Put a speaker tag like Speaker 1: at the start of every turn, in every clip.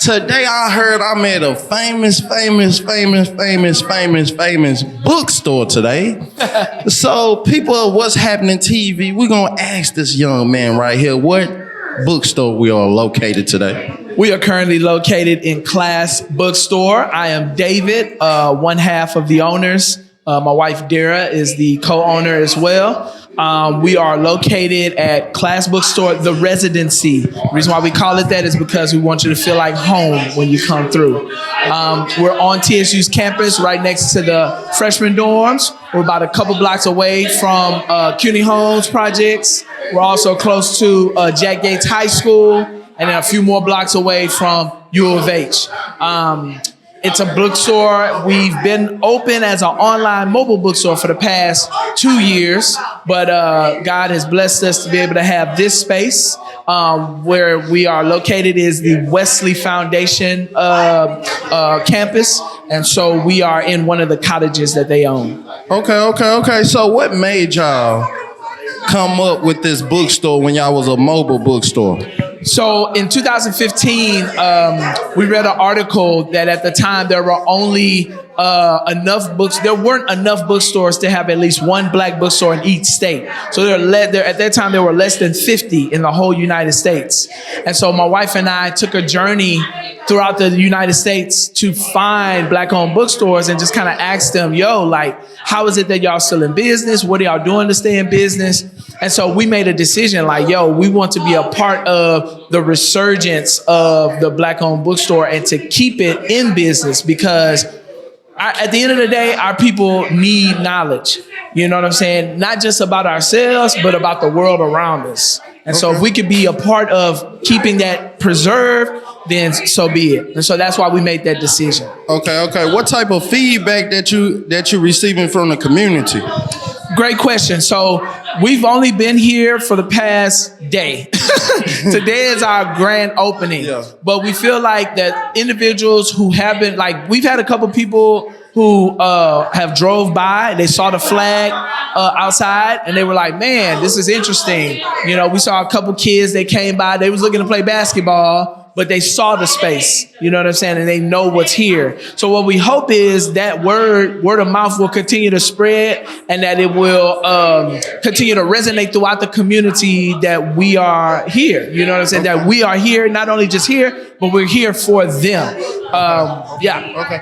Speaker 1: Today I heard I'm at a famous bookstore today. So people, what's happening TV? We're gonna ask this young man right here what bookstore we are located today.
Speaker 2: We are currently located in Class Bookstore. I am David, one half of the owners. My wife Dara is the co-owner as well. We are located at Class Bookstore, the residency. The reason why we call it that is because we want you to feel like home when you come through. We're on TSU's campus right next to the freshman dorms. We're about a couple blocks away from CUNY Homes projects. We're also close to Jack Gates High School, and then a few more blocks away from U of H. It's a bookstore. We've been open as an online mobile bookstore for the past 2 years, but God has blessed us to be able to have this space. Where we are located is the Wesley Foundation campus, and so we are in one of the cottages that they own.
Speaker 1: Okay. So what made y'all come up with this bookstore when y'all was a mobile bookstore?
Speaker 2: So in 2015, we read an article that at the time there were only enough books. There weren't enough bookstores to have at least one black bookstore in each state. So at that time there were less than 50 in the whole United States. And so my wife and I took a journey throughout the United States to find black-owned bookstores and just kind of ask them, how is it that y'all still in business? What are y'all doing to stay in business? And so we made a decision we want to be a part of the resurgence of the black-owned bookstore and to keep it in business because at the end of the day, our people need knowledge. You know what I'm saying? Not just about ourselves, but about the world around us. And so if we could be a part of keeping that preserved, then so be it. And so that's why we made that decision.
Speaker 1: Okay. What type of feedback that you're receiving from the community?
Speaker 2: Great question. So we've only been here for the past day. Today is our grand opening. Yeah. But we feel like that individuals who have been, we've had a couple people who have drove by, they saw the flag outside, and they were like, man, this is interesting. You know, we saw a couple kids, they came by, they was looking to play basketball, but they saw the space, you know what I'm saying? And they know what's here. So what we hope is that word of mouth will continue to spread and that it will continue to resonate throughout the community that we are here. You know what I'm saying? That we are here, not only just here, but we're here for them.
Speaker 1: Okay.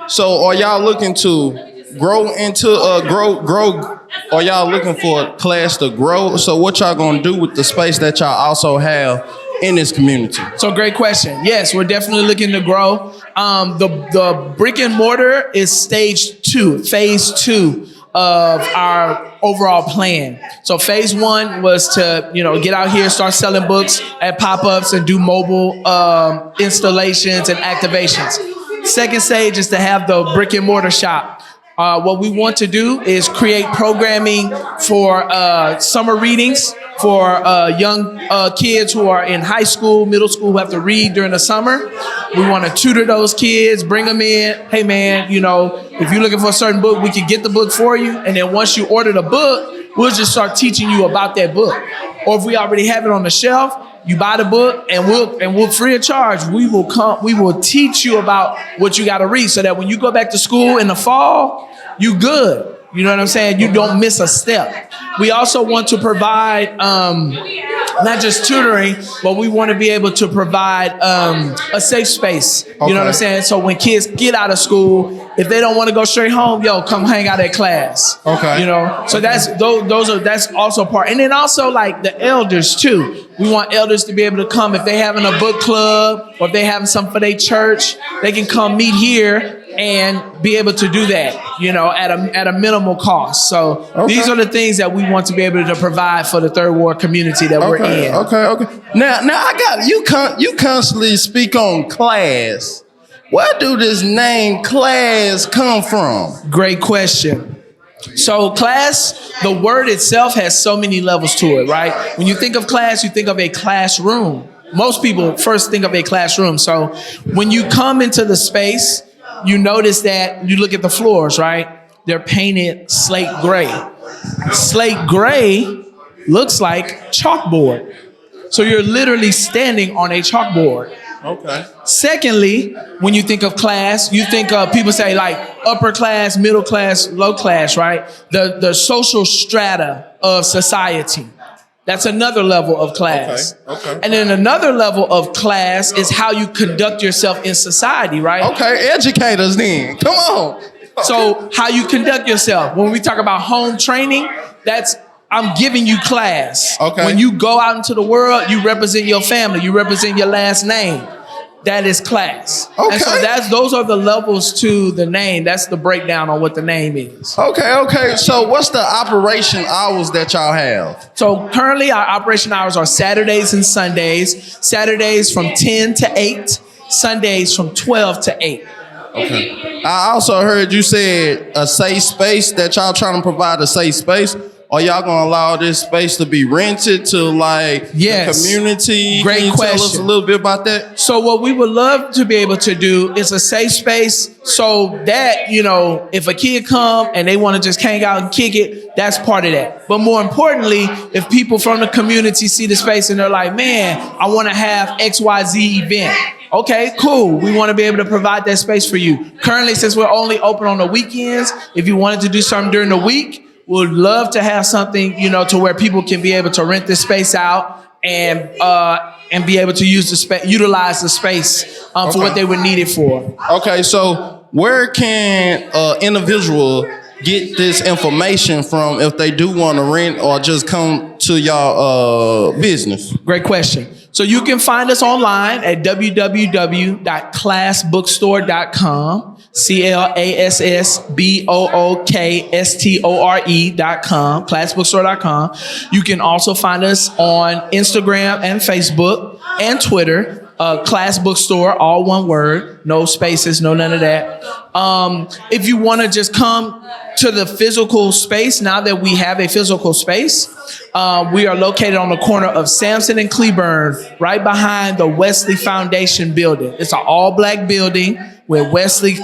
Speaker 1: So are y'all looking to grow into grow? Are y'all looking for a class to grow? So what y'all gonna do with the space that y'all also have in this community?
Speaker 2: So great question. Yes, we're definitely looking to grow. The brick and mortar is phase two of our overall plan. So phase one was to, get out here, start selling books at pop-ups and do mobile installations and activations. Second stage is to have the brick and mortar shop. What we want to do is create programming for summer readings for young kids who are in high school, middle school, who have to read during the summer. We want to tutor those kids, bring them in. Hey, man, if you're looking for a certain book, we can get the book for you. And then once you order the book, we'll just start teaching you about that book. Or if we already have it on the shelf, you buy the book and we'll free of charge. We will teach you about what you got to read so that when you go back to school in the fall, you good. You know what I'm saying? You don't miss a step. We also want to provide not just tutoring, but we want to be able to provide a safe space. You know what I'm saying? So when kids get out of school, if they don't want to go straight home, come hang out at class.
Speaker 1: Okay.
Speaker 2: So that's also part. And then also the elders too. We want elders to be able to come if they having a book club or if they having something for their church, they can come meet here and be able to do that, at a minimal cost. So these are the things that we want to be able to provide for the third ward community that we're in.
Speaker 1: Okay. Now I got you constantly speak on class. Where do this name class come from?
Speaker 2: Great question. So class, the word itself has so many levels to it, right? When you think of class, you think of a classroom. Most people first think of a classroom. So when you come into the space, you notice that you look at the floors, right? They're painted slate gray. Slate gray looks like chalkboard. So you're literally standing on a chalkboard.
Speaker 1: Okay.
Speaker 2: Secondly, when you think of class, you think of people say like upper class, middle class, low class, right? The social strata of society. That's another level of class.
Speaker 1: Okay.
Speaker 2: And then another level of class is how you conduct yourself in society, right?
Speaker 1: Okay, educate us then. Come on.
Speaker 2: So how you conduct yourself. When we talk about home training, that's I'm giving you class.
Speaker 1: Okay.
Speaker 2: When you go out into the world, you represent your family, you represent your last name. That is class.
Speaker 1: Okay.
Speaker 2: And so those are the levels to the name. That's the breakdown on what the name is.
Speaker 1: Okay. So what's the operation hours that y'all have?
Speaker 2: So currently our operation hours are Saturdays and Sundays. Saturdays from 10 to 8, Sundays from 12 to 8.
Speaker 1: Okay. I also heard you said a safe space, that y'all trying to provide a safe space. Are y'all gonna allow this space to be rented to like
Speaker 2: Yes.
Speaker 1: the community?
Speaker 2: Great
Speaker 1: Can you
Speaker 2: question.
Speaker 1: tell us a little bit about that?
Speaker 2: So what we would love to be able to do is a safe space so that, you know, if a kid come and they want to just hang out and kick it, that's part of that. But more importantly, if people from the community see the space and they're like, man, I want to have XYZ event. Okay, cool. We want to be able to provide that space for you. Currently, since we're only open on the weekends, if you wanted to do something during the week, we'd love to have something, you know, to where people can be able to rent this space out and be able to utilize the space for what they would need it for.
Speaker 1: Okay, so where can individual get this information from if they do want to rent or just come to y'all business?
Speaker 2: Great question. So you can find us online at www.classbookstore.com, CLASSBOOKSTORE.com, classbookstore.com. You can also find us on Instagram and Facebook and Twitter, Class Bookstore, all one word, no spaces, no none of that. If you want to just come to the physical space, now that we have a physical space, we are located on the corner of Sampson and Cleburne, right behind the Wesley Foundation building. It's an all-black building with Wesley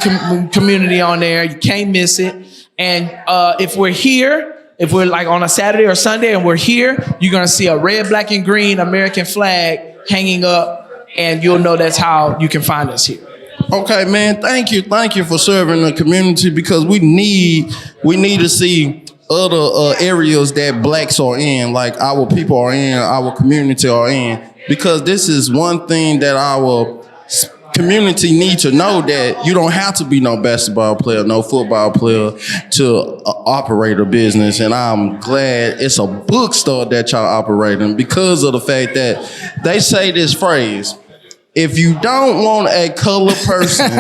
Speaker 2: community on there. You can't miss it. And if we're here, if we're like on a Saturday or Sunday and we're here, you're going to see a red, black, and green American flag hanging up, and you'll know that's how you can find us here.
Speaker 1: Okay, man. Thank you for serving the community, because we need to see other areas that blacks are in, like our people are in, our community are in, because this is one thing that our community need to know, that you don't have to be no basketball player, no football player to operate a business. And I'm glad it's a bookstore that y'all operating, because of the fact that they say this phrase: if you don't want a colored person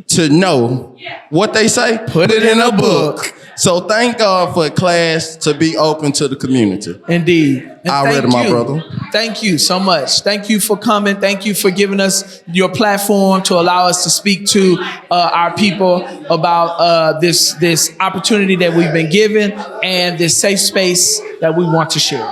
Speaker 1: to know what they say, put it in a book. So thank God for class to be open to the community.
Speaker 2: Indeed. And
Speaker 1: I read it, my brother.
Speaker 2: Thank you so much. Thank you for coming. Thank you for giving us your platform to allow us to speak to our people about this opportunity that we've been given and this safe space that we want to share.